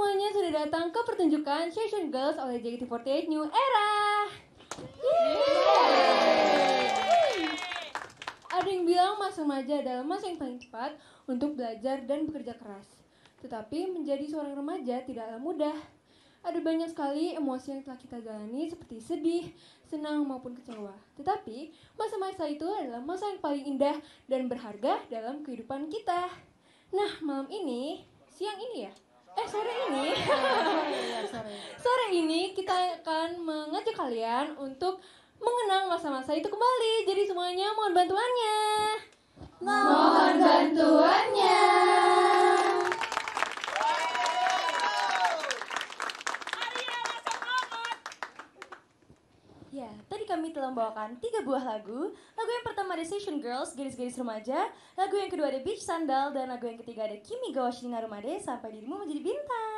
semuanya sudah datang ke pertunjukan Session Girls oleh JKT48 New Era. Ada yang bilang masa remaja adalah masa yang paling tepat untuk belajar dan bekerja keras. Tetapi menjadi seorang remaja tidaklah mudah. Ada banyak sekali emosi yang telah kita jalani seperti sedih, senang maupun kecewa. Tetapi masa-masa itu adalah masa yang paling indah dan berharga dalam kehidupan kita. Nah, sore ini kita akan mengajak kalian untuk mengenang masa-masa itu kembali. Jadi semuanya mohon bantuannya. Mohon bantuannya. Ya, tadi kami telah membawakan 3 buah lagu. Lagu yang pertama ada Session Girls, Gadis-Gadis Remaja. Lagu yang kedua ada Beach Sandal. Dan lagu yang ketiga ada Kimi ga Washi ni Narumade, Sampai Dirimu Menjadi Bintang.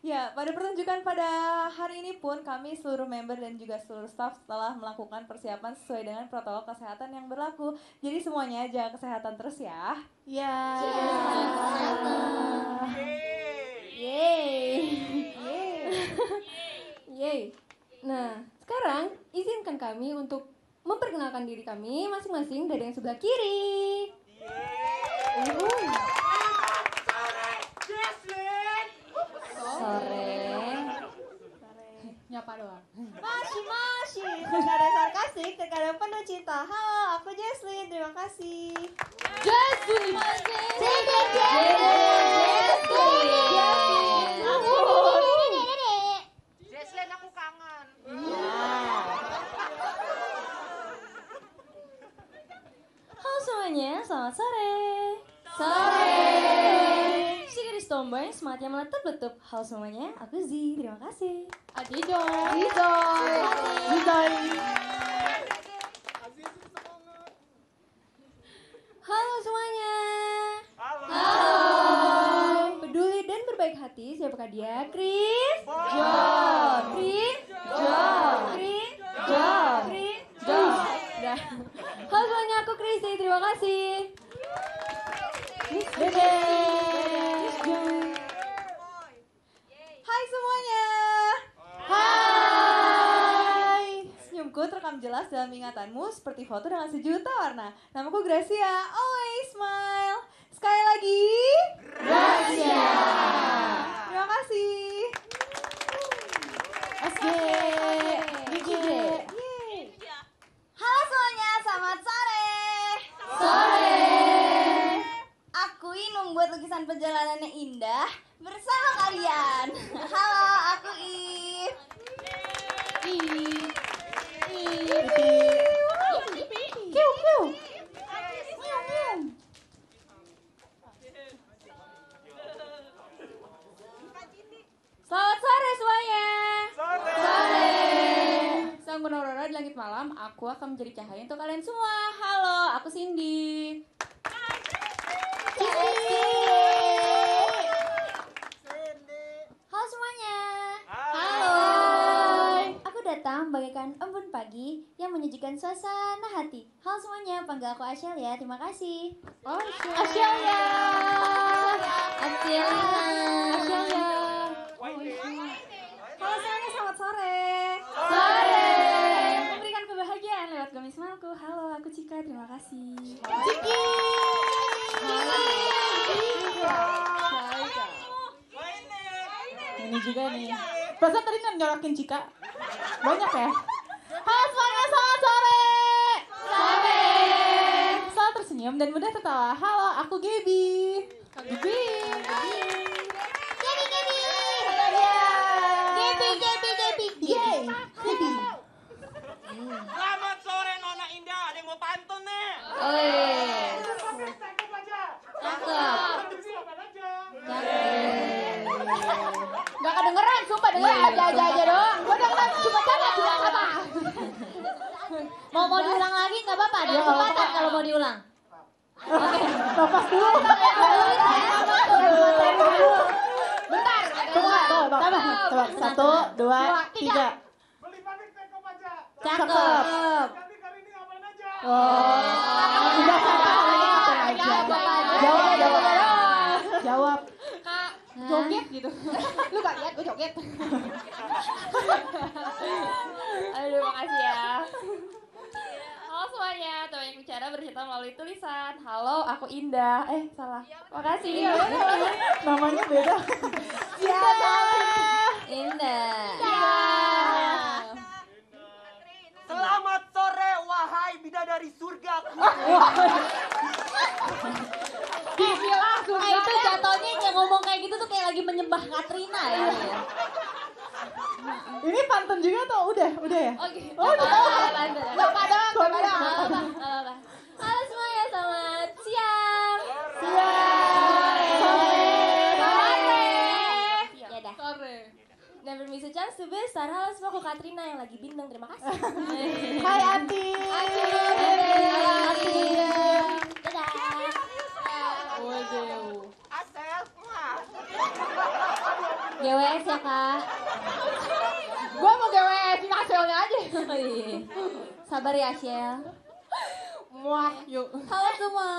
Ya, pada pertunjukan pada hari ini pun kami seluruh member dan juga seluruh staff telah melakukan persiapan sesuai dengan protokol kesehatan yang berlaku. Jadi semuanya jaga kesehatan terus ya. Ya. Yeay. Nah, sekarang izinkan kami untuk memperkenalkan diri kami masing-masing dari yang sebelah kiri. Sore. Nyapa doang. Masih. Terkadang sarkastik, terkadang penuh cinta. Halo, aku Jesslyn. Terima kasih. Jesslyn. Jesslyn, aku kangen. Halo semuanya, selamat sore. Si gadis tomboy yang semangatnya meletup-letup. Halo semuanya, aku Z. Terima kasih. Adijoy. Halo semuanya. Halo. Peduli dan berbaik hati, siapakah dia? Chris? John. Dah. Halo semuanya, aku Christy. Terima kasih. Hai semuanya. Hai. Senyumku terekam jelas dalam ingatanmu seperti foto dengan sejuta warna. Namaku Gracia. Always smile. Sekali lagi. Gracia. Terima kasih. SG. Halo semuanya, selamat sore. Aku ini membuat lukisan perjalanannya indah bersama kalian. Halo, aku Ip. Selamat sore semuanya. Sang penuh aurora di langit malam, aku akan menjadi cahaya untuk kalian semua. Halo, aku Cindy. Halo semuanya. Halo. Aku datang bagaikan embun pagi yang menyajikan suasana hati. Halo semuanya, panggil aku Ashel ya. Terima kasih. Asyalia. Halo semuanya, selamat sore. Memberikan kebahagiaan lewat gamis malku. Halo, aku Cika. Terima kasih. Ini juga nih. Perasaan tadi kan nyorokin Cika. Banyak ya? Halo semuanya, selamat sore. Selalu tersenyum dan mudah tertawa. Halo, aku Gaby. Gaby. Yeay. Gaby. Selamat sore Nona Indah, ada yang mau pantun nih. Gak kedengeran, sumpah dengeran aja doang. Gue denger cuma cara tidak apa. Mau diulang lagi nggak apa-apa. Ada kesempatan kalau mau diulang. Topas dulu. Bentar. Coba. 1, 2, 3. Beli panik teko aja. Cakep. Ganti kali ini ngapain aja? Oh. Udah sama lagi. gitu. Lu gak lihat gue joget. Aduh, makasih ya. Halo semuanya, teman yang bicara bercerita melalui tulisan. Halo, aku Indah. Salah. Makasih. Namanya beda. Indah. Selamat sore wahai bidadari surgaku. Itu jatuhnya yang ngomong kayak gitu tuh kayak lagi menyembah Katrina ya. Ini pantun juga tuh udah ya? Oke. Bapak doang. Halo semuanya, selamat siang. Ya dah. Sore. Never miss a chance to be a star. Halo semua, aku Katrina yang lagi bindeng. Terima kasih. Hai Ati. Dadah. Waduh. Asel mah. GWS ya kak. Gua mau GWS-in hasilnya aja. Oh, iya. Sabar ya Ashel. Muah, yuk. Halo semua.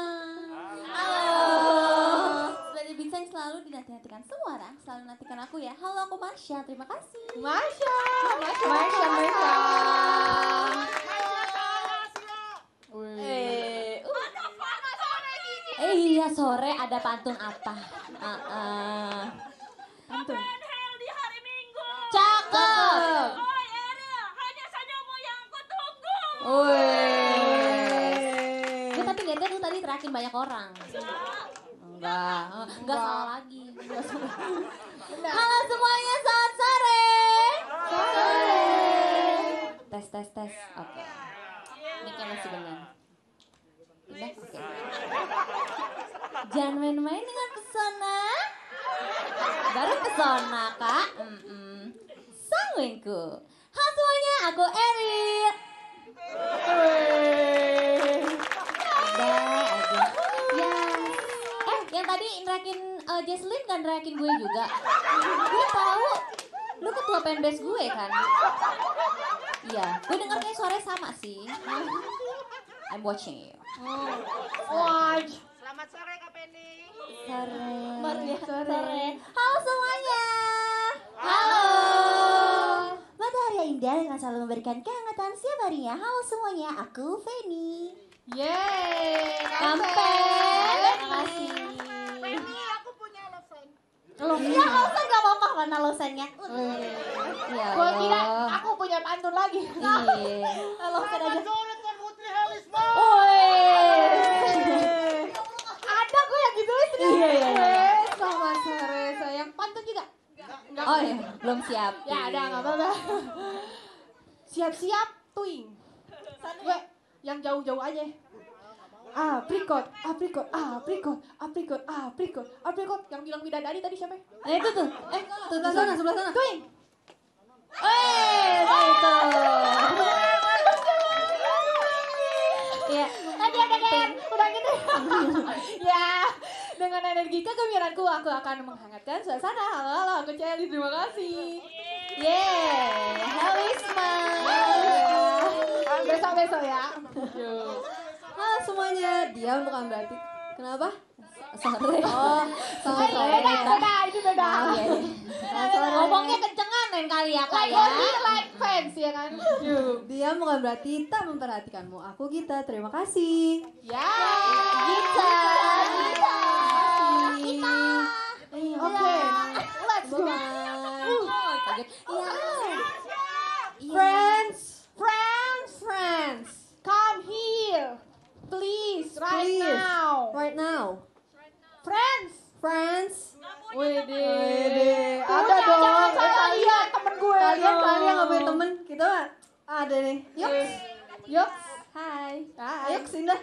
Halo. Sebagai bintang yang selalu dinanti-nantikan semua orang, selalu nantikan aku ya. Halo, aku Marsha. Terima kasih. Masya. Iya sore ada pantun apa? Pantun. di hari Minggu. Cakep. Oh Eril, hanya senyummu yang kutunggu. Gue tapi lihatnya tuh tadi terakin banyak orang. Enggak salah lagi. Halo semuanya, selamat sore. Tes. Oke. Mic-nya masih benar. Udah, oke. Jangan main-main dengan pesona. Baru pesona, Kak. Sangwengku. Halo semuanya, aku Eril. Ya. Yang tadi nerakin Jesslyn kan nerakin gue juga. Gue tahu. Lu ketua pendes gue kan? Iya, gue denger kayak suaranya sama sih. I'm watching you. Watch. Selamat sore Kak Penny. Sore. Halo semuanya. Halo. Matahari yang indah dengan selalu memberikan kehangatan setiap harinya. Halo semuanya, aku Feni. Yeay. Kampen. Makasih. Penny, aku punya lotion. Ya, losan gak apa-apa mana losannya. Ya Gua kira Allah. aku punya pantun lagi. Iya. Losan aja. Sore Tuan Putri Helisma. Ada gue yang gitu itu. Iya. Selamat sore sayang. Pantun juga. Enggak. Oh iya, belum siap. Ya ada nggak apa-apa. Siap-siap tuing. Gue yang jauh-jauh aja. Aprikot. Yang bilang bidadari tadi siapa? Itu tuh. Sebelah sana. Tuing. Itu. Iya. Tadi ada kan? Udah gitu. Ya, dengan energi kegembiraanku aku akan menghangatkan suasana. Halo, aku Celi. Terima kasih. Yeay. Helisma. Besok-besok ya. Halo semuanya, diam bukan berarti. Kenapa? Sore. Beda, itu beda. Ngomongnya kencengan lain kali ya kak ya. Like fans ya kan? Diam bukan berarti tak memperhatikanmu. Aku Gita, terima kasih. Ya. Gita. Oke, let's go. Kaget. Iya. Friends. Come here. Please, right now. Right now. Friends. Wede. Ada Ada dong. dong. Jangan lihat temen gue. Kalian nggak punya temen. Kita ada nih. Yuk. Hai. Ayo Sinda.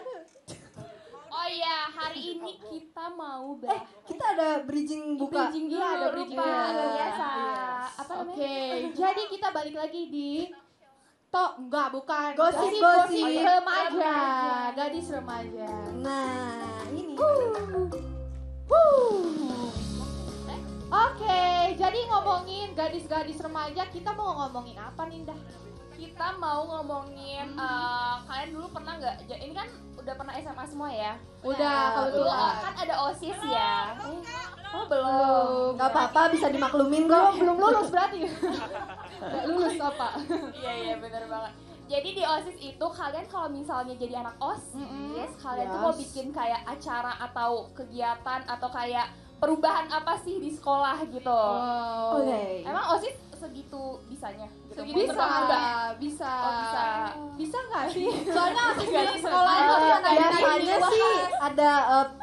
Oh iya, hari ini kita mau bahas Kita ada bridging buka. bridging dulu, Iya, ada bridging lupa. dulu. Biasa. Yes. Apa namanya? Oke, jadi kita balik lagi di bukan. Gosip. Remaja. Gadis remaja. Nah, ini. Oke, jadi ngomongin gadis-gadis remaja, kita mau ngomongin apa nih, Dah? Kita mau ngomongin kalian kalian dulu pernah nggak? Ini kan udah pernah SMA semua ya? Udah, Dulu kebetulan. kan ada OSIS ya. Oh belum. Gak apa-apa, bisa dimaklumin kok. Belum lulus berarti. Gak lulus apa? Iya benar banget. Jadi di OSIS itu kalian kalau misalnya jadi anak OSIS, kalian tuh mau bikin kayak acara atau kegiatan atau kayak perubahan apa sih di sekolah gitu. Oke. Emang OSIS segitu bisanya? Gitu? Segitu bisa. Oh bisa. Bisa nggak sih? Soalnya di sekolah itu biasanya sih ada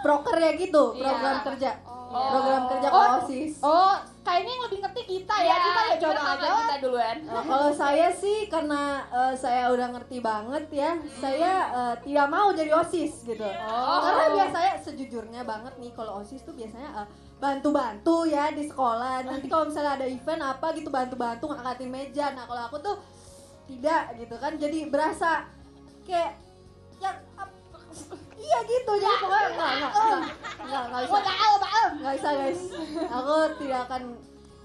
proker ya gitu, program kerja. Program kerja OSIS. Oh, kayaknya yang lebih ngerti kita ya. Kita ya coba aja. Kita duluan. Kalau saya sih karena saya udah ngerti banget ya, saya tidak mau jadi OSIS gitu. Karena biasanya sejujurnya banget nih kalau OSIS tuh biasanya bantu-bantu ya di sekolah. Nanti kalau misalnya ada event apa gitu bantu-bantu ngangkatin meja. Nah kalau aku tuh tidak gitu kan, jadi berasa kayak yang iya gitu, jadi pokoknya nggak bisa guys. Aku tidak akan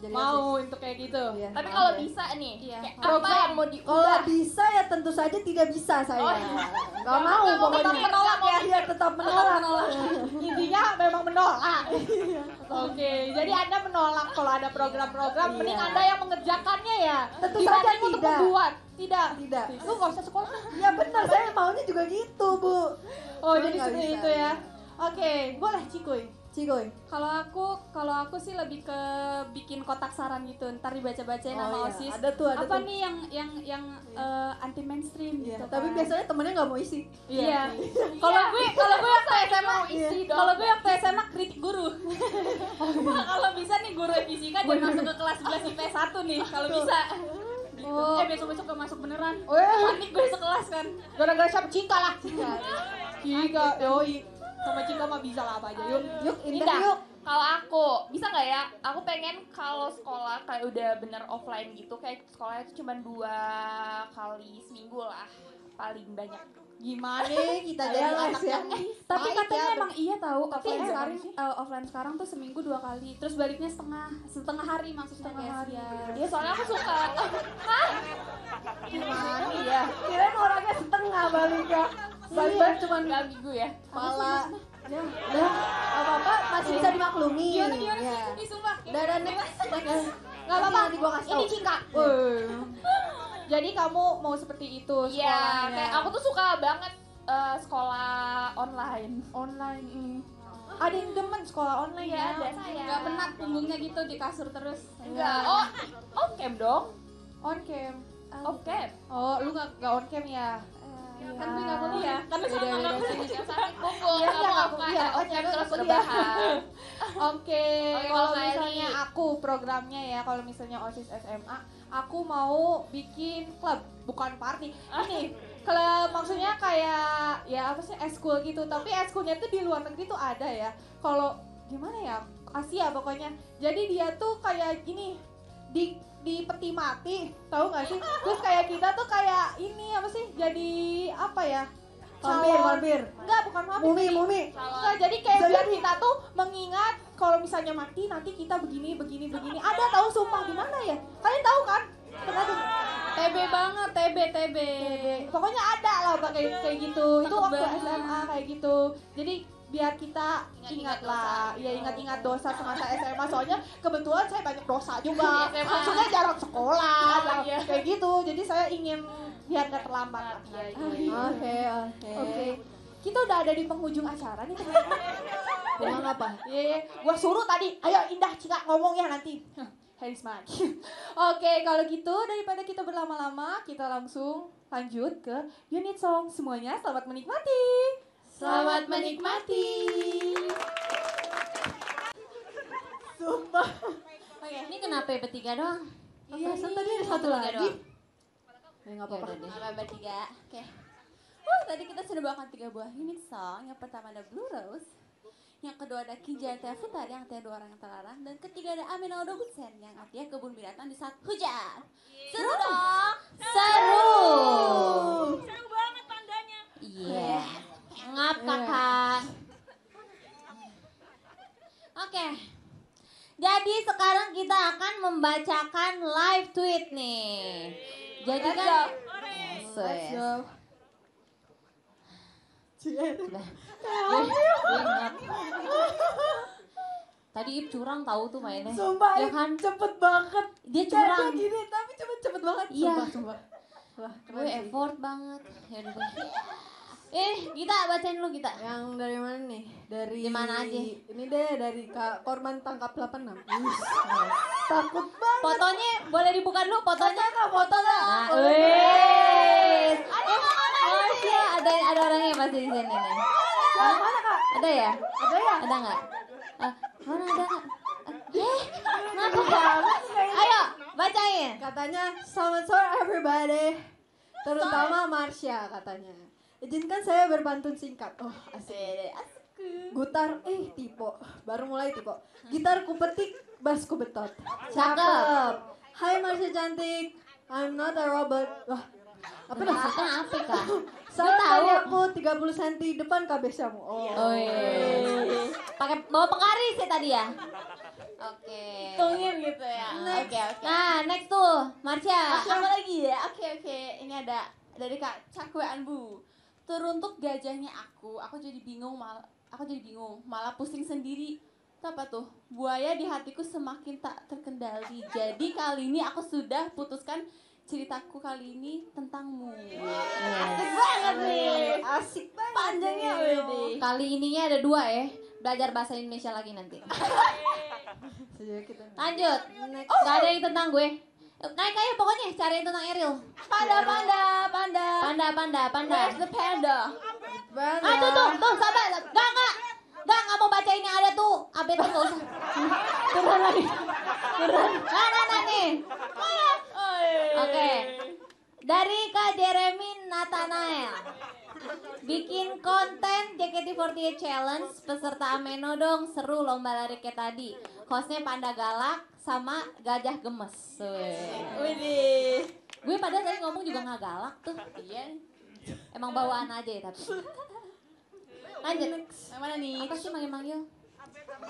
jadi Mau untuk kayak gitu. Iya. Tapi kalau bisa nih, kayak apa yang mau kalau diubah? bisa ya tentu saja tidak bisa saya. Nggak mau pokoknya. Tetap menolak ya. Iya tetap menolak. Intinya memang menolak. Oke, jadi Anda menolak kalau ada program-program, mending Anda yang mengerjakannya ya. Tentu Dibanding saja untuk tidak. membuat. Tidak. Tidak. Lu nggak usah sekolah. Ya benar, saya maunya juga gitu bu. Oh, jadi Nggak seperti bisa. itu ya. Oke, boleh Cikuy. Cikoy. Kalau aku sih lebih ke bikin kotak saran gitu. Ntar dibaca-bacain iya. sama OSIS. Ada tuh. Apa nih yang anti mainstream Iya. gitu. Tapi kan. biasanya temennya nggak mau isi. Iya. Kalau gue waktu SMA Iya. Kalau gue waktu SMA kritik guru. Kalau bisa nih guru fisika dan masuk ke kelas 11 IPS 1 nih kalau bisa. Gitu. Besok-besok gak masuk beneran. Panik gue sekelas kan. gara-gara siapa Cika lah. Cika, yoi. Sama Cika mah bisa lah apa aja. Yuk, Indah yuk. Kalau aku, bisa nggak ya? Aku pengen kalau sekolah kayak udah bener offline gitu, kayak sekolahnya itu cuma 2 kali seminggu lah, paling banyak. Gimana kita jadi Ayo, anak Les, ya. yang Tapi baik katanya ya. emang iya tahu. Tapi Offline sekarang sih? offline sekarang tuh seminggu 2 kali. Terus baliknya setengah hari maksudnya Setengah guys. hari. Ya. Ya soalnya aku suka. Gimana ya? Kirain orangnya setengah baliknya. Balik cuma Gak minggu ya. kepala. Ya, udah apa-apa masih bisa dimaklumi. Gimana? Ya. Ih sumpah. Dan Nggak apa-apa. Nanti gua kasih Ini tau. Cika. Jadi kamu mau seperti itu Iya, sekolahnya? kayak aku tuh suka banget sekolah online. Online. Ada yang demen sekolah online Iya, ya? ada saya. Gak penat punggungnya gitu di kasur terus. Enggak. Oh, on cam dong. On cam. Off cam. Oh, lu nggak on cam ya? Kan gue gak kuliah. Karena sama Beda-beda aku sih. yang sakit punggung. Iya, Kamu iya, apa? iya, On cam terus kuliah. rebahan. Oke, Oke, kalau kalau misalnya Kylie. aku programnya ya, kalau misalnya OSIS SMA, aku mau bikin klub, bukan party. Ini klub maksudnya kayak ya apa sih eskul gitu, tapi eskulnya tuh di luar negeri tuh ada ya. Kalau gimana ya? Asia pokoknya. Jadi dia tuh kayak gini di peti mati, tahu nggak sih? Terus kayak kita tuh kayak ini apa sih? Jadi apa ya? Vampir. Enggak, bukan vampir. Mumi. Enggak, jadi kayak biar kita tuh mengingat kalau misalnya mati nanti kita begini. Ada tahu sumpah di mana ya? Kalian tahu kan? Pernah tuh. TB banget, TB. Pokoknya ada lah kayak gitu. Itu Takut waktu banget. SMA kayak gitu. Jadi biar kita ingat lah, ya ingat-ingat dosa semasa SMA. Soalnya kebetulan saya banyak dosa juga. Di SMA. Maksudnya jarang sekolah, Iya. kayak gitu. Jadi saya ingin biar nggak terlambat lah. Oke. Kita udah ada di penghujung acara nih teman-teman. Emang apa? Iya, gua suruh tadi. Ayo Indah Cika ngomong ya nanti. Harris Match. Oke, kalau gitu daripada kita berlama-lama, kita langsung lanjut ke unit song. Semuanya selamat menikmati. Selamat menikmati. Sumpah. Oke, ini kenapa ya bertiga doang? Iya, tadi ada satu Bertiga lagi. doang. Ya nggak apa-apa. Yaudah deh. Apa bertiga? Oke. Tadi kita sudah bawakan 3 buah unit song. Yang pertama ada Blue Rose, yang kedua ada Kijang Tefutar yang artinya 2 orang yang terlarang, dan ketiga ada Amino Dobutsen yang artinya kebun binatang di saat hujan. Seru dong? Seru. Seru banget tandanya. Iya. Ngap kakak. Oke. Jadi sekarang kita akan membacakan live tweet nih. Jadi kan Let's go. Gue ingat. Tadi Ip curang tahu tuh mainnya. Sumpah, Ya kan? cepet banget. Dia curang. Kayak gini, tapi cepet banget. Iya. Sumpah. Wah, keren Gue sih. effort banget. Ya udah deh. Kita bacain dulu kita. Yang dari mana nih? Dari Di mana aja? Ini deh dari korban tangkap 86. Takut banget. Fotonya boleh dibuka dulu fotonya. Foto lah. Nah, wes. Ada orangnya pasti di sini nih. Mana Kak? Ada ya? Ada ya? Ada nggak? Mana ada nggak? Kenapa? Ayo bacain. Katanya selamat sore everybody. Terutama Marsha katanya. Izinkan saya berpantun singkat. Oh, asik. Gutar, tipe. Baru mulai tipe. Gitar ku petik, bass ku betot. Cakep. Hai Marsha cantik. I'm not a robot. Wah, apa dah? Maksudnya apa kak? Saya tahu. tahu aku 30 cm depan kabesamu. Oh iya. Pakai bawa penggaris ya tadi ya? Oke. Tungin gitu ya. Oke. Nah, next tuh, Marsha. Apa lagi ya? Oke. Ini ada dari Kak Cakwaan Bu. Teruntuk gajahnya aku jadi bingung malah pusing sendiri. Itu apa tuh? Buaya di hatiku semakin tak terkendali. Jadi kali ini aku sudah putuskan ceritaku kali ini tentangmu. Asik banget nih. Asik banget. Panjangnya Widi. Kali ininya ada 2 ya. Belajar bahasa Indonesia lagi nanti. Lanjut. Gak ada yang tentang gue. Naik aja pokoknya cariin tentang Ariel. Panda. Where's the panda? Tuh, sabar. Gak mau bacain yang ada tuh. Abet tuh gak usah. Turun lagi. Nah nih. Oke. Dari Kak Jeremy Nathanael. Bikin konten JKT48 Challenge peserta Ameno dong, seru lomba lari kayak tadi. Hostnya Panda Galak sama Gajah Gemes. Widih. Gue padahal tadi ngomong juga gak galak tuh. Iya. Emang bawaan aja ya tapi. Lanjut. Yang mana nih? Apa sih manggil-manggil?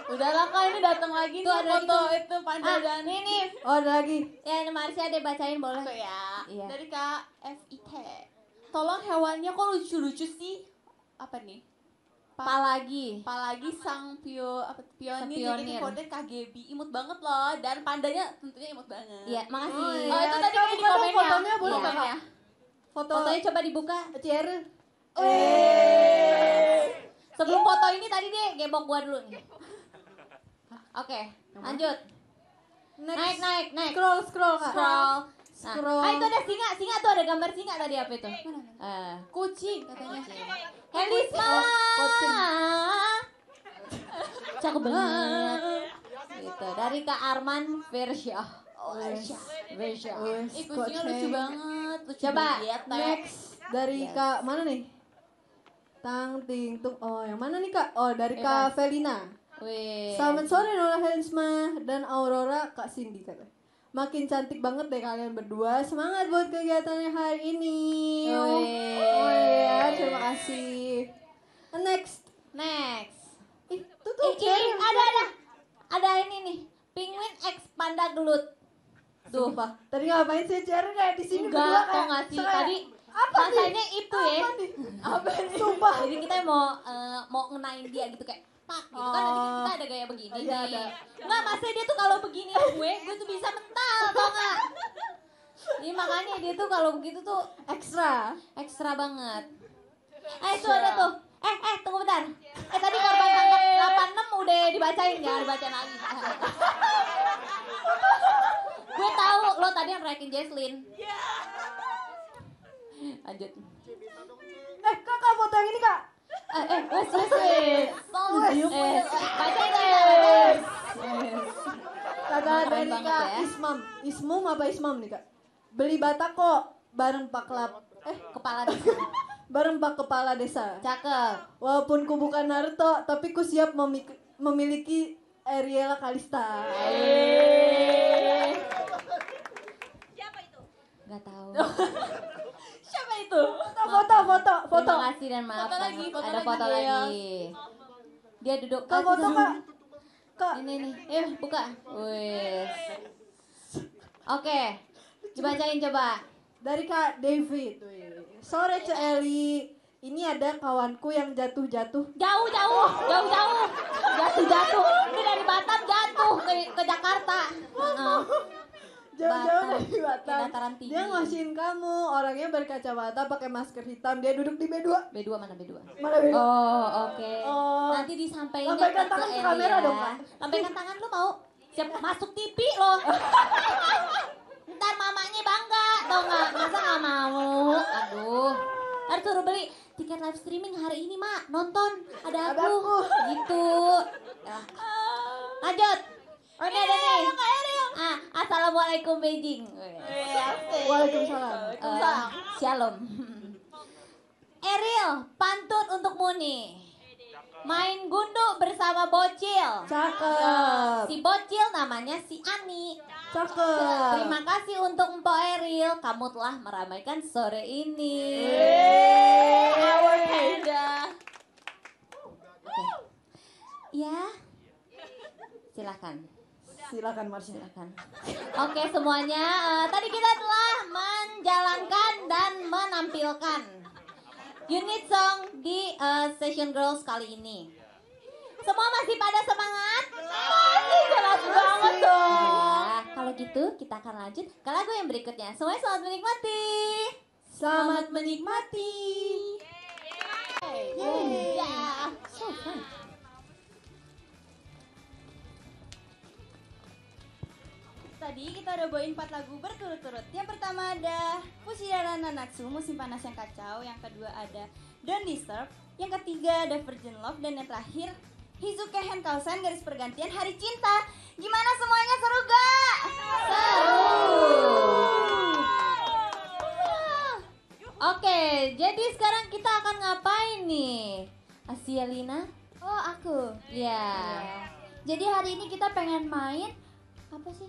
Udah lah Kak, ini datang lagi Tuh, nih ada foto lagi itu panda dan nih. Oh, ada lagi. Ya, Marsha deh bacain boleh. Tuh ya. Iya. Dari Kak FIT. Tolong hewannya kok lucu-lucu sih? Apa nih? Apalagi sang pionir Pionir. JKT48 KGB imut banget loh, dan pandanya tentunya imut banget. Iya, makasih. Oh, iya. Oh, itu tadi Coba kayak di buka dong komennya. fotonya, boleh Iya. nggak, Kak? Fotonya coba dibuka. CR. Sebelum foto ini tadi deh gebok gua dulu nih. Oke, lanjut. Next. Naik. Scroll Kak. Scroll. Nah, itu ada singa tuh, ada gambar singa tadi apa itu? Kucing katanya. Helisma. Cakep banget. Gitu. Dari Kak Arman Versya. Ih, kucingnya lucu banget. Lucu Coba, banget, Teh. Next dari Kak mana nih? Tang ting tung. Oh, yang mana nih Kak? Oh, dari Kak Felina. Wih. Selamat sore Nola Helisma dan Aurora Kak Cindy kata. Makin cantik banget deh kalian berdua. Semangat buat kegiatannya hari ini. Wih. Oh iya, terima kasih. Next. Itu tuh Ih, ada ini nih. Penguin X Panda Gelut. Tuh. Sumpah. Tadi ngapain sih Cher kayak di sini berdua Enggak, kayak tau gak sih? kayak- Tadi apa nih? rasanya itu ya. Apa nih? Apa nih? Sumpah. Jadi kita mau ngenain dia gitu kayak pak gitu kan, nanti kita ada gaya begini Iya, nih. ada. Nggak, masa dia tuh kalau begini gue tuh bisa mental, tau gak? Jadi makanya dia tuh kalau begitu tuh ekstra banget. Itu ada tuh. Tunggu bentar. Tadi korban tangkap 86 udah dibacain, jangan dibacain lagi. Gue tahu lo tadi yang reakin Jesslyn. Lanjut. Kakak foto yang ini Kak. Wes. Bacain Kata Keren dari banget Kak ya. Ismam apa Ismam nih Kak? Beli batako bareng Pak kepala desa. bareng Pak Kepala Desa. Cakep. Walaupun ku bukan Naruto, tapi ku siap memiliki Ariela Kalista. Gak tahu. Siapa itu? Foto. Terima kasih dan maaf Foto banget. lagi, foto Ada lagi, foto Dea. lagi. Dia duduk. Kak foto Kak. Kak. Ini nih. Buka. Wes. Oke. Dibacain coba. Dari Kak David. Wih. Sore Ce Eli. ini ada kawanku yang jatuh-jatuh. Jauh. Jatuh. Ini dari Batam jatuh ke Jakarta. Jauh-jauh Batam. dari Batam. Di dataran tinggi. Dia ngasihin kamu, orangnya berkacamata, pakai masker hitam, dia duduk di B2. B2 mana B2? Mana B2? Oh, oke. Oh. Nanti disampaikan Lambaikan ke tangan ke Eli kamera ya. dong, Kak. Lambaikan tangan lu mau? Siap masuk TV loh. Ntar mamanya bangga, tau nggak? Masa nggak mau? Aduh. Ntar suruh beli tiket live streaming hari ini, Mak. Nonton, ada aku. Gitu. Ya. Lanjut. Oh, ini ada nih. Assalamualaikum Beijing. Waalaikumsalam. Shalom. Ariel, pantun untuk Muni. Main gundu bersama bocil. Cakep. Si bocil namanya si Ani. Cakep. Terima kasih untuk Mpok Ariel, kamu telah meramaikan sore ini. Our panda. Ya, silakan. Silakan Marsha. Silakan. Oke semuanya, tadi kita telah menjalankan dan menampilkan unit song di Session Girls kali ini. Semua masih pada semangat? Masih jelas banget dong. Ya, kalau gitu kita akan lanjut ke lagu yang berikutnya. Semuanya selamat menikmati. Selamat menikmati. Ya, so fun. Tadi kita udah bawain 4 lagu berturut-turut. Yang pertama ada Fushidara Nanatsu, Musim Panas yang Kacau. Yang kedua ada Don't Disturb. Yang ketiga ada Virgin Love. Dan yang terakhir Hizuke Henkausen, Garis Pergantian Hari Cinta. Gimana semuanya, seru gak? Oke, jadi sekarang kita akan ngapain nih? Asialina? Oh, aku. Ya. Jadi hari ini kita pengen main apa sih?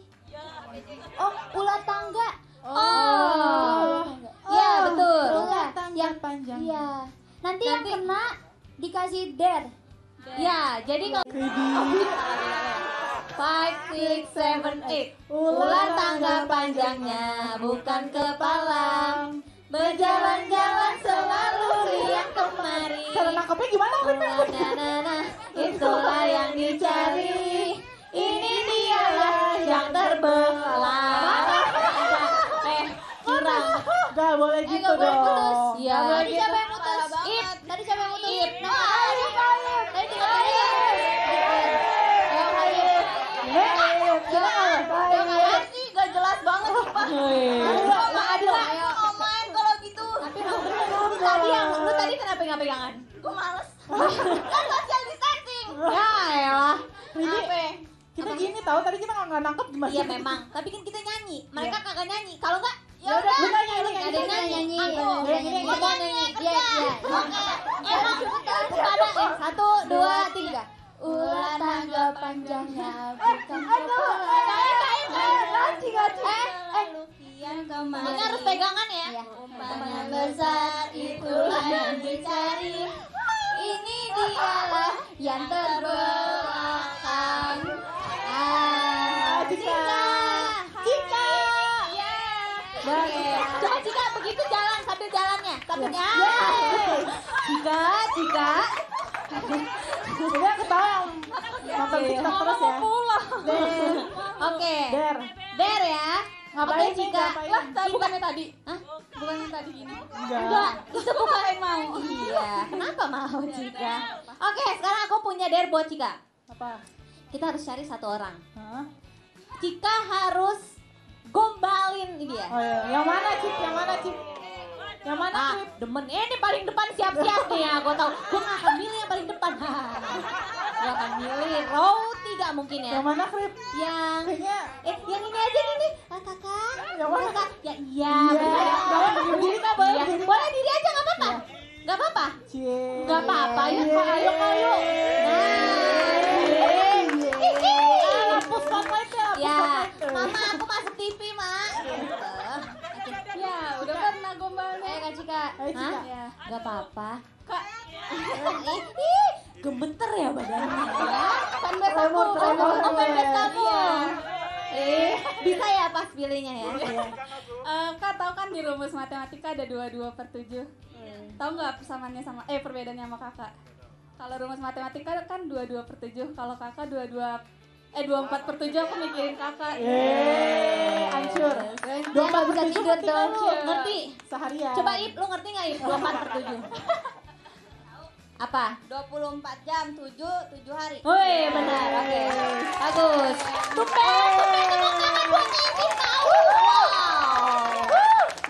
Oh, ular tangga. Oh. Ya, betul. Ular Yang panjang. Iya. Nanti yang kena dikasih dare. Ya, jadi kalau 5, 6, 7, 8 ular tangga panjangnya bukan kepala, berjalan-jalan selalu riang kemari. Cara nangkepnya gimana? Nah, itulah yang dicari. Ini dialah yang terbelah. Curang. Gak boleh gitu dong. Iya. Tadi siapa yang mutus? Ip. Tadi siapa yang mutus? Ip. Tadi tinggal tadi. Ayo Haye. Yang sih gak jelas banget sumpah. Ayo. Oman kalau gitu. Tapi lu tadi kenapa nggak pegangan? Gue males. Kan social distancing. Ya elah. Apa? Kita gini tahu tadi kita nggak nangkep gimana? Iya memang. Tapi kan kita nyanyi. Mereka kagak nyanyi. Kalau nggak, Ya udah. Lu nyanyi. ada yang nyanyi. Aku. Gini. Mau nyanyi. Iya. Oke. Emang Pada 1, 2, 3. Ular tangga panjangnya bukan Ini harus pegangan ya. Panjang besar itulah yang dicari. Ini dialah yang terbelakang. Cika. Oke. Coba Cika begitu jalan sambil jalannya. Sambil Cika. Udah ketawa yang nonton TikTok terus ya. Oke. Der. Der ya. Ngapain Oke, Cika. Ngapain? Bukannya tadi. Hah? Bukannya tadi gini. Enggak, itu bukan mau. Iya, kenapa mau Cika? Oke, sekarang aku punya der buat Cika. Apa? Kita harus cari satu orang. Hah? Cika harus gombalin dia. Oh iya. Yang mana Cip? Yang mana Cip? Yang mana Ah, Cip? demen. Ini paling depan siap-siap nih ya. Gue tau. Gue gak akan milih yang paling depan. Gue akan milih row 3 mungkin ya. Yang mana Krip? Yang Kayaknya yang ini aja nih. Kakak. yang mana? Kakak. Ya iya. Boleh berdiri Kak, boleh Iya. berdiri. Boleh diri aja gak apa-apa. Gak apa-apa. Cie. Gak apa-apa. Yuk, ayo. Hapus spotlight-nya, hapus Ya, spotlight-nya. Mama aku masuk TV, Mak. Ya, udah pernah gombalnya. Kak Cika. Ayo, Cika. Hah? Gak apa-apa. Ih, gemeter ya badannya ya. Fanbase aku. Tremor. Oh, fanbase kamu. Bisa ya pas pilihnya ya. Kak tahu kan di rumus matematika ada 22/7. Tahu nggak persamaannya sama perbedaannya sama kakak? Kalau rumus matematika kan 22/7, kalau kakak 24/7 aku mikirin kakak. Hancur. Dia nggak bisa tidur dong. Ngerti? Seharian. Coba Ip, lu ngerti nggak Ip? 24/7. Apa? 24 jam, 7 hari. Woi, benar. Oke. Bagus. Tumben tepuk tangan buat Ip tahu. Wow.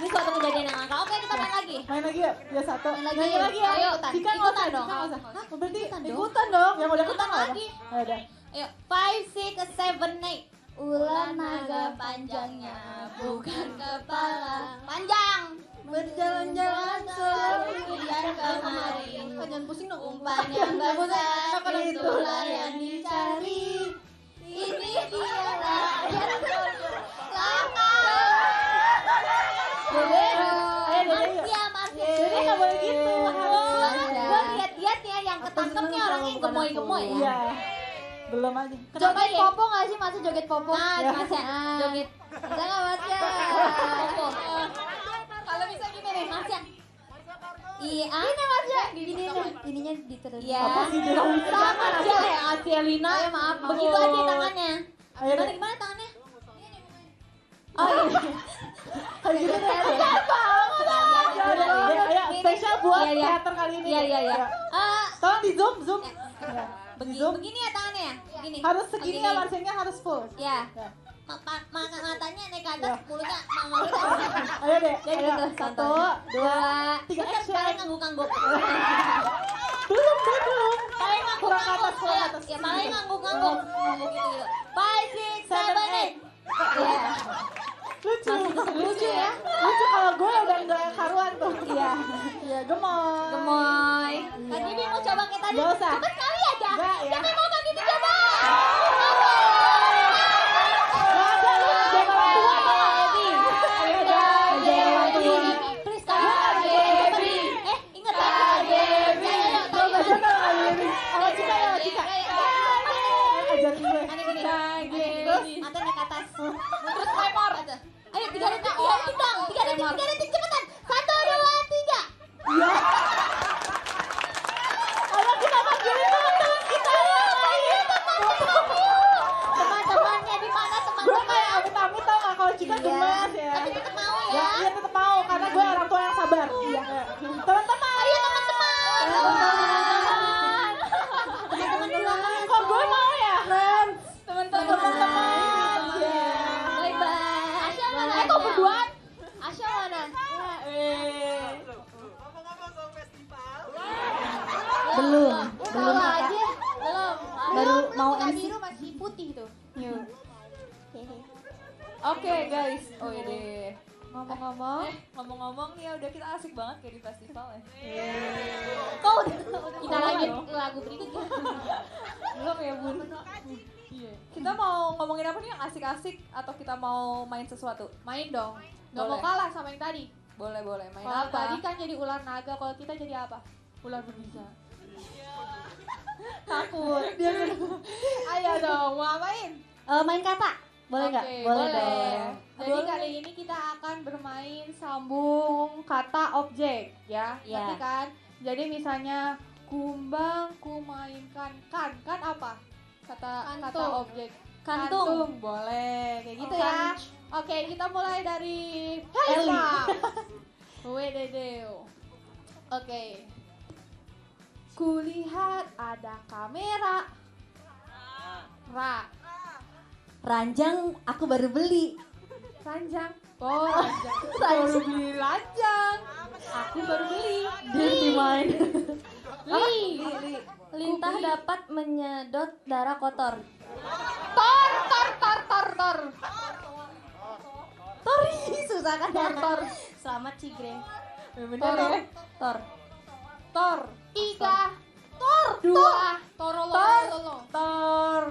Ini suatu kejadian yang langka. Oke, kita main lagi. Main lagi ya? Dia satu. Main lagi. Nyanyi lagi ya? Ayo, Dika nggak ikutan usah, dong. Dika nggak usah. Hah? Berarti Ikutan dong. ikutan dong. Yang udah Ikutan ikutan lagi. Ya udah. Ayo, 5, 6, 7, 8. Ular naga panjangnya bukan kepala. Panjang. Berjalan-jalan Kemudian kemari. Jangan pusing dong. Umpannya besar, itulah yang dicari. Ini dia rakyat Marsya, Marsya. Jadi nggak boleh gitu. Gue lihat-lihat ya yang ketangkepnya orangnya yang gemoy-gemoy ya. Iya. Belum aja. Joget Popo nggak sih? Masa joget popo? Nah, Marsya, joget. Bisa nggak Marsya? Popo. Kalau bisa gini nih. Marsya. Iya, ini Marsya. Ininya diterusin. Iya. Apa sih dia? Sama aja kayak Asielina. Maaf. Begitu aja tangannya. Ayo deh. Gimana tangannya? Oh iya. Kayak gitu deh. Ayo, spesial buat teater kali ini. Iya. Tolong di zoom. Begini ya tangannya ya? Begini. Harus segini ya, Marsianya harus full. Ya. Ya. Matanya naik ke atas, mulutnya Ayo deh. Jadi Ayo. gitu. 1, 2, 3 action. Paling ngangguk-ngangguk. Belum. Paling Kurang ke atas, kurang ke atas. Ya, paling ngangguk-ngangguk. Ngangguk gitu. 5, 6, 7, 8. Iya. Lucu ya. Lucu kalau gue udah enggak karuan tuh. Iya. Iya, gemoy. Gemoy. Kak Bibi mau coba kayak tadi? Nggak usah. Coba sekali aja. Nggak ya. Siapa yang mau Kak Bibi coba? Please Kak Bibi. Ingat Kak Bibi. Ajarin gue. Mata naik ke atas. Terus lemor aja. Ayo 3 detik dong. 3 detik cepetan. 1, 2, 3. Iya. Ayo kita panggilin teman-teman kita. Teman-temannya di mana Gue teman-teman? kayak amit-amit tau gak kalau Cika gemas ya. Tapi tetap mau Ya, ya. iya tetap mau karena gue orang tua yang sabar. Iya. Teman-teman. Ayo teman-teman. Teman-teman di belakang. Kok gue mau ya? Friends. Teman-teman. Iya. Bye-bye. Asya mana? kok berduaan? Asya mana? Belum Kakak. aja. Belum. Baru mau Kak MC. biru masih putih tuh. Oke guys, oh iya deh. Ngomong-ngomong ya udah kita asik banget kayak di festival ya. Kau kita lanjut lagu berikutnya. Belum ya bun? Kita mau ngomongin apa nih yang asik-asik atau kita mau main sesuatu? Main dong. Gak mau Boleh. kalah sama yang tadi. Boleh main Kalau apa? tadi kan jadi ular naga, kalau kita jadi apa? Ular berbisa. Takut. Ayo dong, mau ngapain? Main kata. Boleh nggak? Oke, Boleh dong. Jadi kali ini kita akan bermain sambung kata objek ya. Iya. Ngerti kan? Jadi misalnya kumbang, kumainkan, kan apa? Kata objek. Kantung. Boleh, kayak gitu Oke. ya. Oke, kita mulai dari Eli. Wededeo. Oke. Kulihat ada kamera. Ranjang aku baru beli. Ranjang. Oh, ranjang. Baru beli ranjang. Aku baru beli. Dirty mind. Li. Lintah dapat menyedot darah kotor. Tor. Tori, susah kan? Tor. Selamat Cigre. Bener ya? Tor. Tor. 3. Tor. 2. Torololololo. Thor.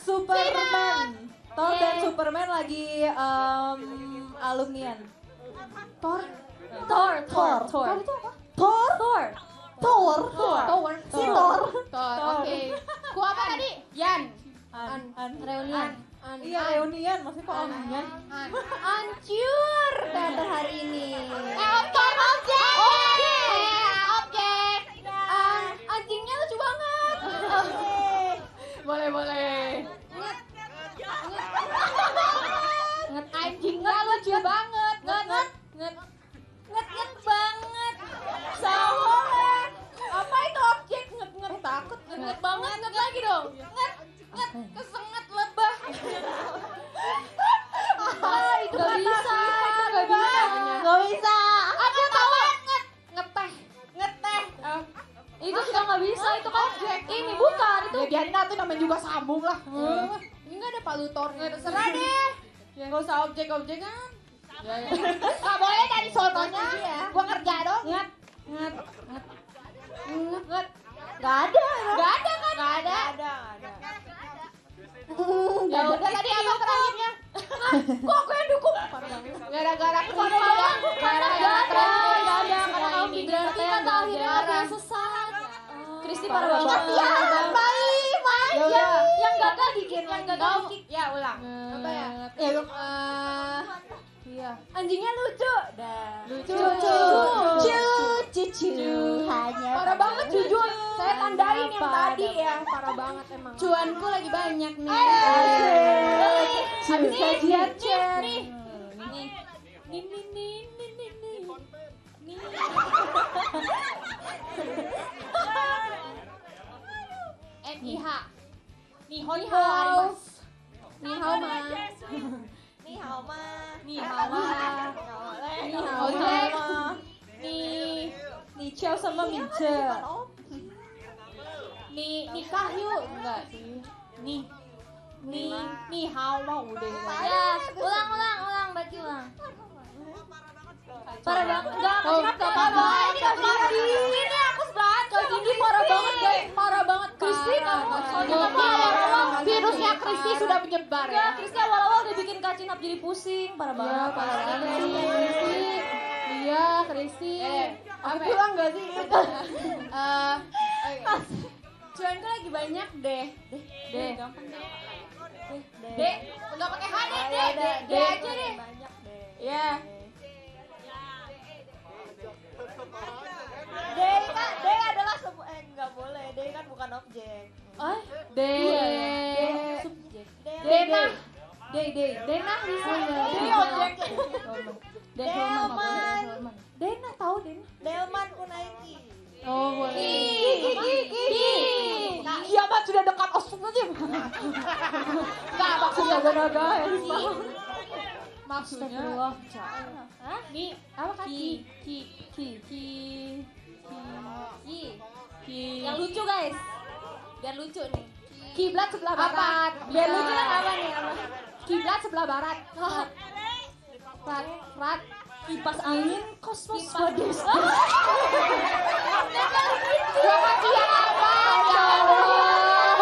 Superman. Thor dan Superman lagi alumnian. Tor. Thor. Tor. Oke. Ku apa tadi? Yan. An. Reunian. Iya, reunian, maksudnya kok reunian? Hancur teater hari ini. Objek. Anjingnya lucu banget. Boleh. Anjingnya lucu banget. Nget banget. Sama. Apa itu objek? Nget takut. Nget banget. Nget lagi dong. Nget kesenget lebah. Itu Gak bisa. Gak bisa. Aku tahu ngeteh. Itu sudah nggak bisa, itu kan ini bukan itu. Ya biarin tuh namanya juga sambung lah. Ini nggak ada palutornya. Terserah deh. Ya nggak usah objek-objekan. Nggak boleh dari sononya. Gua kerja dong. Nget. Gak ada. Ya udah tadi apa terakhirnya? Kok aku yang dukung? Gara-gara ketimpangan. Gara-gara Karena kamu berarti kata akhirnya ada yang sesat. Kristi parah banget. Yang gagal dikit. Ya ulang. Apa ya? Iya. Anjingnya lucu. Lucu. Hanya Parah banget jujur. Saya tandain yang tadi ya. Parah banget emang. Cuanku lagi banyak nih. Habis gajian nih. NIH. Nihon arimasu. Nihao ma. Nichel sama Mince. Nikah yuk. Enggak sih. Nih how mau deh. Ya, ulang, Baki ulang. Parah banget, enggak apa-apa. Ini aku sebelah. Kak Cindy parah banget deh. Parah banget. Kristi kamu. Virusnya Kristi sudah menyebar ya. Kristi awal-awal udah bikin Kak Cinap jadi pusing, parah banget. Iya, Kristi. Aku pulang gak sih? Cuanku lagi banyak deh. Gampang deh. Dek, nggak pakai H deh, deh aja deh. Ya. D adalah nggak boleh. D kan bukan objek. Denah. Denah bisa. D objek. Denah tahu Denah. Delman Kunaiki. Oh, boleh. Iya mah sudah dekat osum aja. Enggak, maksudnya garaga. Maksudnya. Nih, apa kaki? Yang lucu guys, biar lucu nih. Kiblat sebelah barat. Biar lucu kan apa nih? Kiblat sebelah barat. Rat. Kipas angin kosmos wadis. Selamat siang apa? Ya Allah.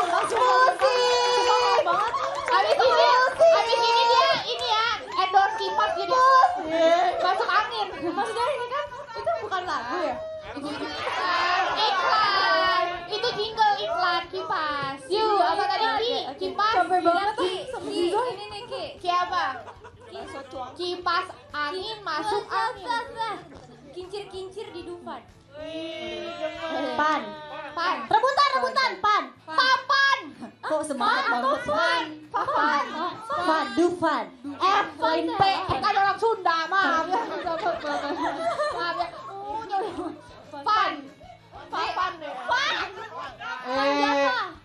Maksudnya jangan. Habis ini dia ini ya endorse kipas jadi masuk angin. Maksudnya ini kan itu bukan lagu ya? Iklan. Itu jingle iklan kipas. Yuk, apa tadi? Kipas. Capek banget. Ini nih Ki. Siapa? Kipas angin masuk angin. Kincir-kincir di Dufan. Pan. Rebutan, pan. Papan. Kok semangat banget? Papan. Dufan. F lain P. Kan orang Sunda, maaf ya. Maaf ya. Pan. Papan deh. Pan.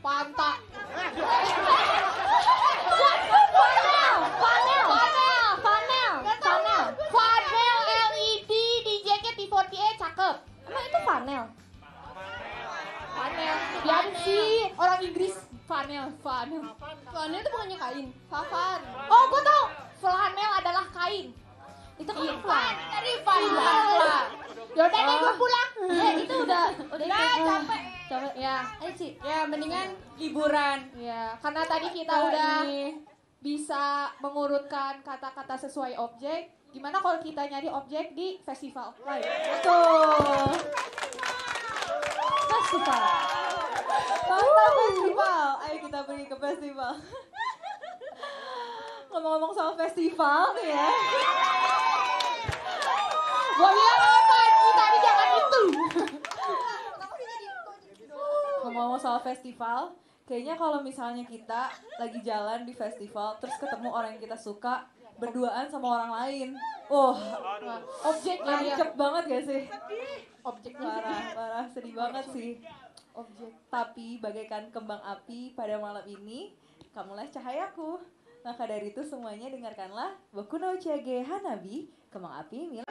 Panta. Panel LED di JKT48 cakep. Emang itu panel? Panel. Biar sih orang Inggris. Panel itu bukannya kain. Papan. Oh, gua tahu. Flanel adalah kain. Itu kan iklan. Tadi panel. Yaudah deh, gua pulang. Itu udah capek. Ya, ayo Ci. Ya, mendingan liburan. Ya, karena tadi kita udah bisa mengurutkan kata-kata sesuai objek. Gimana kalau kita nyari objek di festival live? Betul. Festival. Mantap festival. Ayo kita pergi ke festival. Ngomong-ngomong soal festival nih ya. Gua bilang apa? Kita ini jangan itu. Ngomong-ngomong soal festival, kayaknya kalau misalnya kita lagi jalan di festival, terus ketemu orang yang kita suka, berduaan sama orang lain. Objek nancep banget gak sih? Objek parah, sedih banget sih. Objek. Tapi bagaikan kembang api pada malam ini, kamulah cahayaku. Maka dari itu semuanya dengarkanlah Boku no Uchage Hanabi, kembang api milik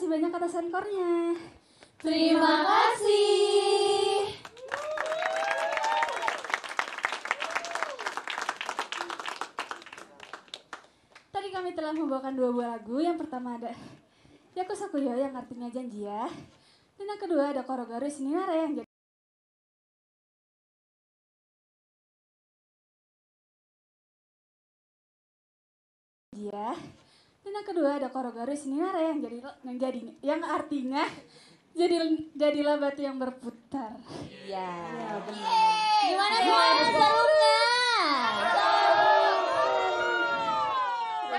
banyak atas enkornya. Terima kasih. Tadi kami telah membawakan 2 buah lagu. Yang pertama ada Yakusakuyo yang artinya janji ya. Dan yang kedua ada Korogaru Shininare yang jadi ya. Dan yang kedua ada Korogaru Shininare yang artinya jadilah batu yang berputar. Iya. Ya, benar. Gimana serunya?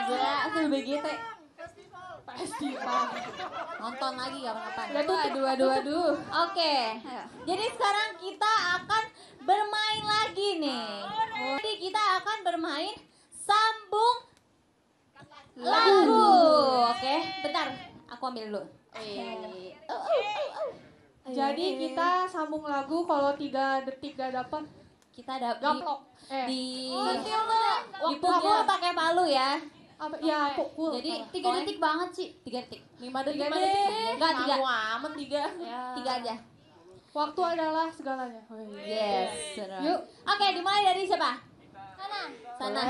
Gila, aku BGT. Festival. Nonton lagi kapan-kapan. Aduh. Oke. Jadi sekarang kita akan bermain lagi nih. Jadi kita akan bermain sambung lagu. Oke, bentar. Aku ambil dulu. Jadi kita sambung lagu kalau 3 detik gak dapat Kita ada gaplok. di pukul pakai palu ya. Apa ya pukul. Jadi 3 detik banget sih. 3 detik. 5 detik. Enggak, 3. Amat 3. 3 aja. Waktu adalah segalanya. Yes. Yuk. Oke, dimulai dari siapa? Sana.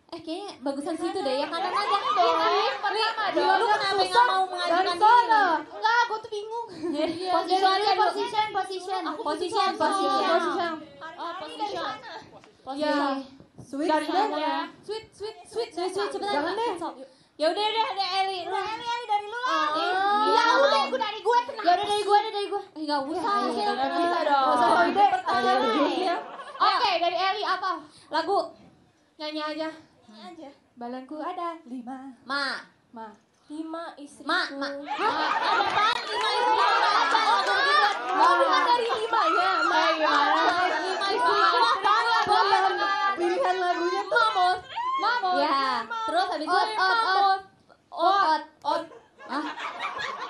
Kayaknya bagusan situ deh, yang kanan aja. Pertama Lu dong. kenapa nggak mau mengajukan Dari diri? sana. Enggak, gue tuh bingung. Position aja dulu. Position. Position. Ya. Sweet. Ya. Sweet. Sebentar. Jangan deh. Ya udah ada Eli. Eli dari lu lah. Ya udah, gue dari gue tenang. Ya udah dari gue. Enggak usah. Bisa dong. Nggak usah ide. Oke, dari Eli apa? Lagu. Nyanyi aja. Balanku ada 5. Ma. 5 istri. Ma. Apaan 5 istri? Bukan dari 5 ya. Gimana? 5 istri. Pilihan lagunya tuh. Mamut. Ya. Terus habis itu ot. Ah.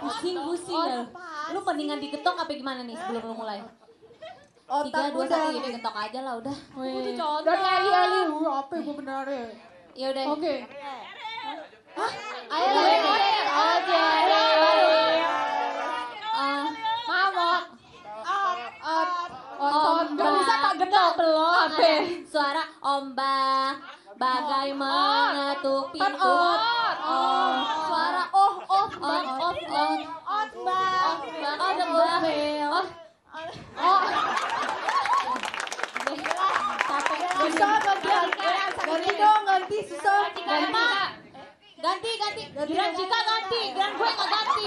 Pusing dah. Lu mendingan diketok apa gimana nih sebelum lu mulai? 3, 2, 1 ya ketok aja lah udah. Itu contoh. Dan Ali. Apa gue benar ya? Ya udah. Oke. Ayo Mamut. Ombak. Gak bisa tak getok belum. Apa? Suara ombak bagai mengetuk pintu. Suara Bisa ganti dong, ganti susah. Ganti. Giran Cika ganti. Giran gue nggak ganti.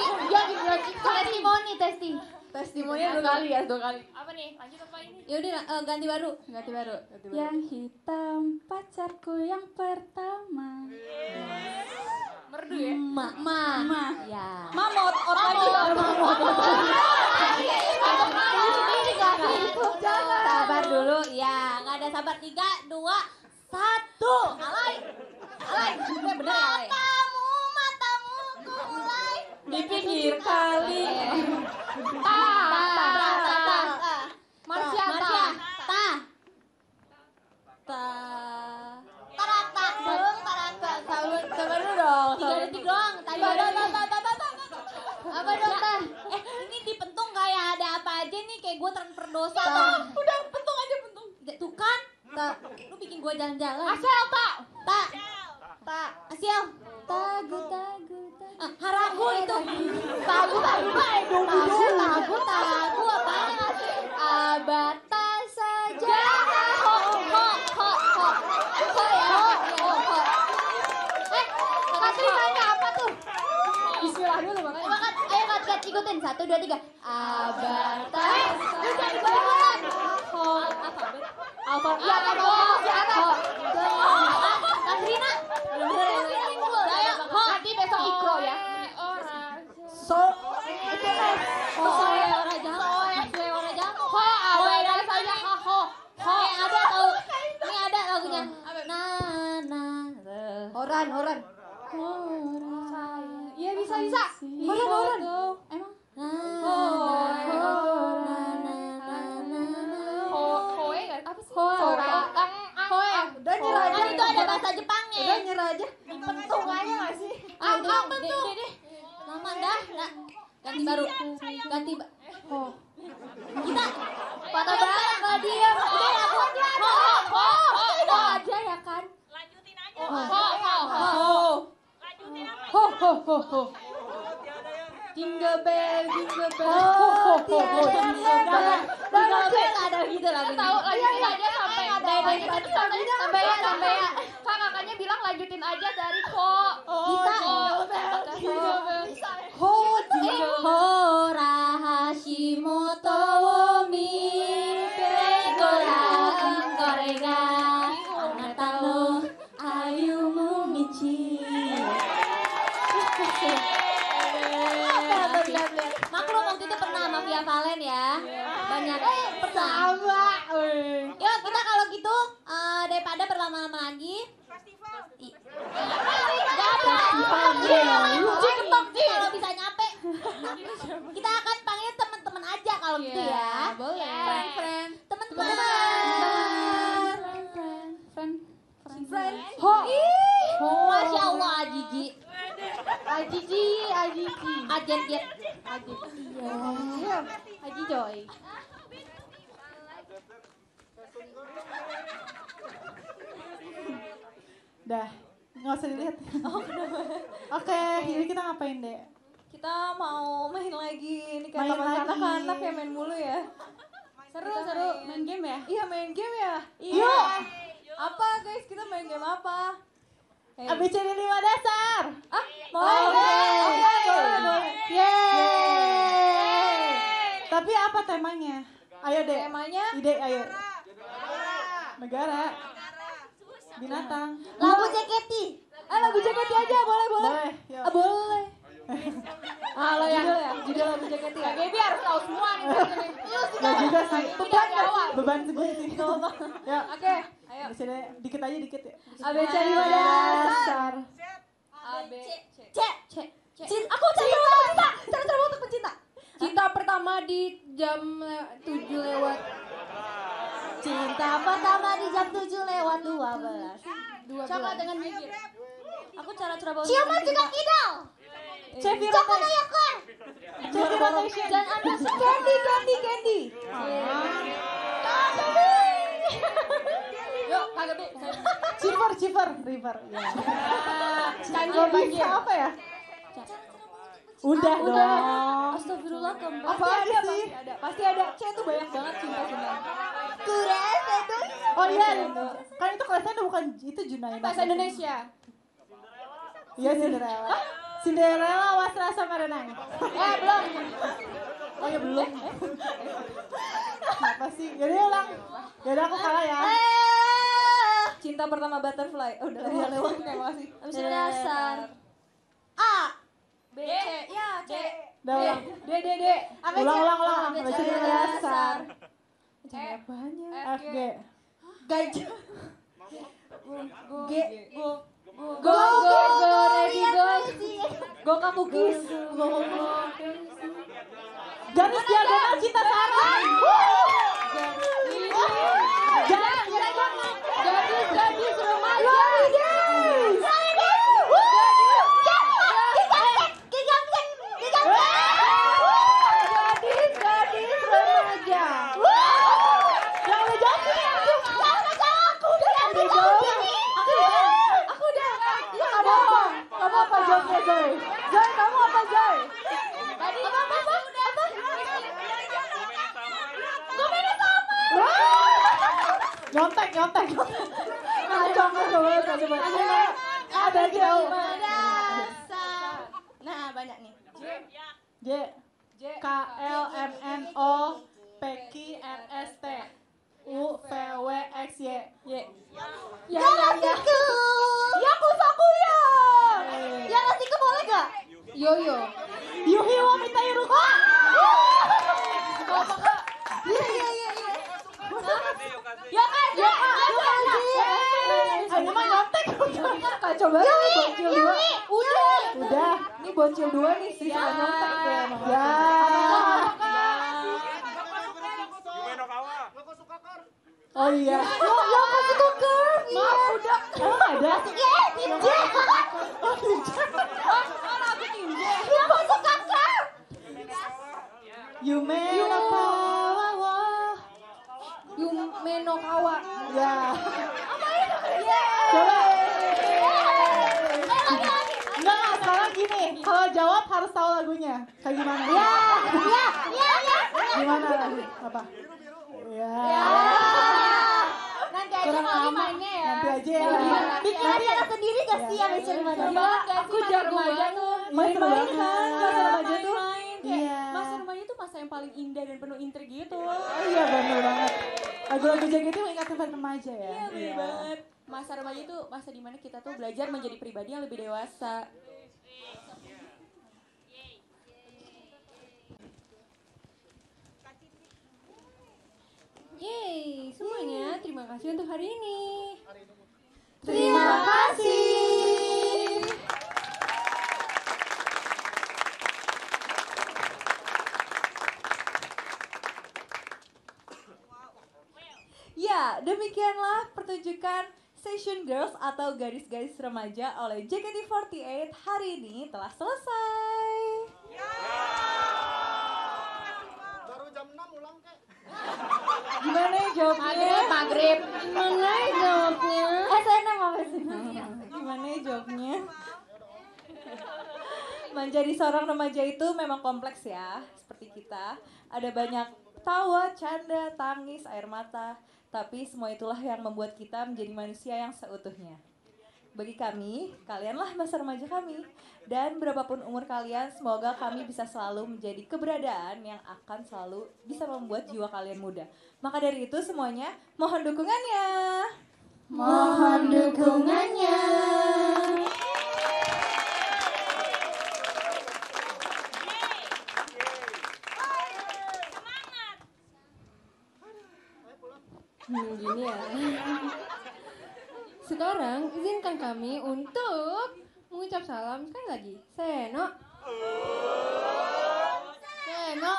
Testimoni, testing. testimoninya 2 kali ya, 2 kali. Apa nih? Lanjut apa ini? Yaudah ganti baru. Ganti baru. Yang hitam pacarku yang pertama. Merdu ya? Ma. Ya. Mamot, lagi. Sabar dulu. Ya, nggak ada sabar. 3, 2, 1. Alay. Bener ya, Alay? Matamu kulai. Di pinggir kali. Marsha. Sabar dulu dong. 3 detik doang. Tadi apa dong, Ta? Ini dipentung kayak ada apa aja nih, kayak gue terperdosa. Udah, pentung aja. Tuh kan? Lu bikin gue jalan-jalan. Asel, Ta. Asiel. Tagu. Haragu itu. Tagu apaan sih? Abata saja. Ho ya. Katri nanya apa tuh? Bismillah dulu makanya. Ayo kat ikutin 1, 2, 3. Abata. Katrina. Nanti besok ikro ya. Ada tahu. Ini ada lagunya. Horan. Iya bisa. Horan. Emang? Hoe nggak? Apa sih? Udah nyerah aja. Kan itu ada bahasa Jepangnya. Udah nyerah aja. Pentung aja gak sih? Deh. Lama dah. Ganti baru. Kita Patah banget kalau diam. udah lagu aja. Ho aja ya kan? Lanjutin aja. Ho. Jingle bell. Ada gitu lagunya. Tahu lanjutin aja sampai sampai ya. Kak kakaknya bilang lanjutin aja dari Kita Hora Hashimoto wo Migora Korega Anata no Ayumu Michi. Maklum waktu itu pernah sama Via Valen ya. Banyak pernah. Yuk kita kalau gitu daripada berlama-lama lagi. Kalau bisa nyampe, kita akan panggil teman-teman aja kalau gitu ya. Boleh. Teman-teman. Masya Allah Ajiji. Ajet. Haji Joy. Dah, nggak usah dilihat. Oke, jadi kita ngapain deh? Kita mau main lagi. Ini kayak Main teman lagi. anak-anak ya main mulu ya. Seru. Main game ya? Iya main game ya. Yuk. Apa guys? Kita main game apa? ABCD 5 dasar. Mau? Oke. Boleh. Yeay. Tapi apa temanya? Ayo deh. Temanya? Ide, ayo. Negara. Binatang. Lagu JKT. Lagu JKT aja, boleh. Boleh. Yuk. Boleh. Halo ya. Judul lagu JKT ya. Gaby harus tahu semua nih. Nggak juga sih. Beban segini sih. Ya. Oke, ayo. ABCD dikit aja ya. ABC 5 dasar. A B C. Aku cinta. Cara untuk pencinta. Cinta pertama di jam 7 lewat Cinta pertama di jam 7 lewat 12. Coba dengan mikir. Aku cara bawa. Ciuman juga kidal. Cevira Joko Nayakon. Cevira Nation. Dan ada Candy. Yuk, Kak Gaby. River. Ya. Candy Gak bisa apa ya? Udah dong. Astagfirullah keempat. Apa ada sih? Pasti ada. C tuh banyak banget cinta. Oh iya, kan itu kelasnya udah bukan itu Junaina. Bahasa Indonesia. Iya Cinderella. Cinderella was rasa merenang. Belum. Oh ya belum. Apa sih? Jadi ulang. Jadi aku kalah ya. Cinta pertama butterfly. Oh, udah lewat. Terima kasih. Abis itu dasar. A. B. C. Ya, C. Udah ulang. D. Ulang. ABC Abis itu dasar. Banyak. F G. Gajah. G. Go, ready, go. Go kaku kis. Garis diagonal Cinta Sari. Gadis remaja. Gadis remaja. Aku udah. Kamu apa jawabnya, Zoy? Zoy, kamu apa, Zoy? Tadi apa? Nyontek. Coba. Ada jauh. Nah, banyak nih. J. K L M N O P Q R S T U V W X Y. Ya Sakuya. Ya Nasiku boleh gak? Yoyo. Yuhi wa Mitai Ruka. Ayo mah nyontek. Kacau banget nih bocil 2. Udah. Ini bocil 2 nih sih suka nyontek ya emang. Ya. Oh iya. Maaf, udah. Emang ada? Yume Yume no Kawa. Ya. Coba. Enggak, sekarang gini. Kalau jawab harus tahu lagunya. Kayak gimana? Gimana lagu? Apa? Ya. Nanti aja Kurang kali lama. mainnya ya. Nanti aja ya. Bikin acara sendiri gak sih yang bisa dimana? Aku jago banget. Main-main kan masa remaja tuh. Iya. Masa remaja tuh masa yang paling indah dan penuh intrik gitu. Oh iya bener banget. Lagu-lagu JKT mengingatkan pada remaja ya. Iya, bener banget. Masa remaja itu masa dimana kita tuh belajar menjadi pribadi yang lebih dewasa. Yeay, semuanya terima kasih untuk hari ini. Terima kasih. Ya, demikianlah pertunjukan Session Girls atau Gadis-Gadis Remaja oleh JKT48 hari ini telah selesai. Baru jam 6 ulang kek. Gimana ya jawabnya? Maghrib. Gimana ya jawabnya? SNM apa sih? Gimana ya jawabnya? Menjadi seorang remaja itu memang kompleks ya, seperti kita. Ada banyak tawa, canda, tangis, air mata. Tapi semua itulah yang membuat kita menjadi manusia yang seutuhnya. Bagi kami, kalianlah masa remaja kami. Dan berapapun umur kalian, semoga kami bisa selalu menjadi keberadaan yang akan selalu bisa membuat jiwa kalian muda. Maka dari itu semuanya, mohon dukungannya. Mohon dukungannya. Gini ya. Sekarang izinkan kami untuk mengucap salam sekali lagi. Seno. Seno.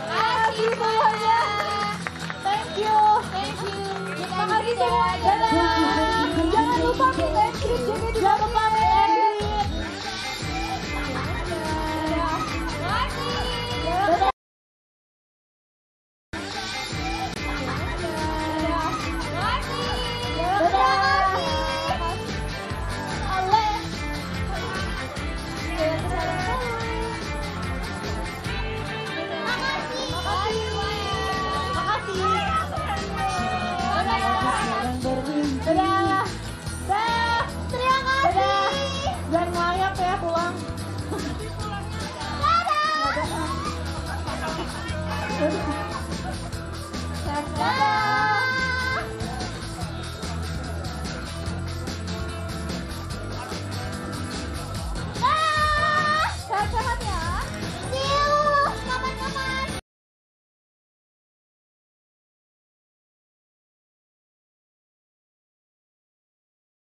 Kasih semuanya. Thank you. Makasih semua. Jangan lupa meet and greet juga di bawah. Dadah.